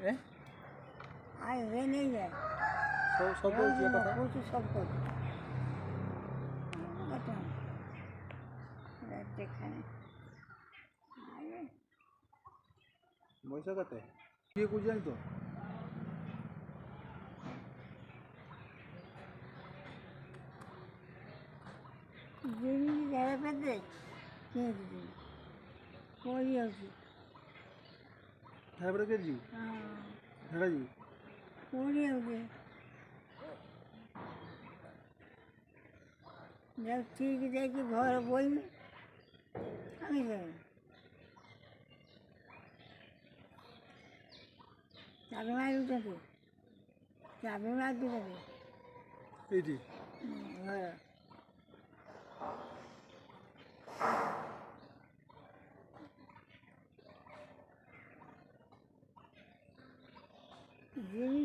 হ্যাঁ আর হে নেই যায় সব বলছি কথা প্রচুর সব করছে যেখানে বৈশাখাতে বিয়ে করছি জানি তো জিনিস যারা পেতে কিনে দিদি করি হচ্ছে তারপরে কেজি হেঁড়াজি করি হচ্ছে দেখ ঠিক দেখি ঘর বই আমি যাই চাবি মারি উঠেছে চাবি মার দিতে এইটি ঘর জিনিস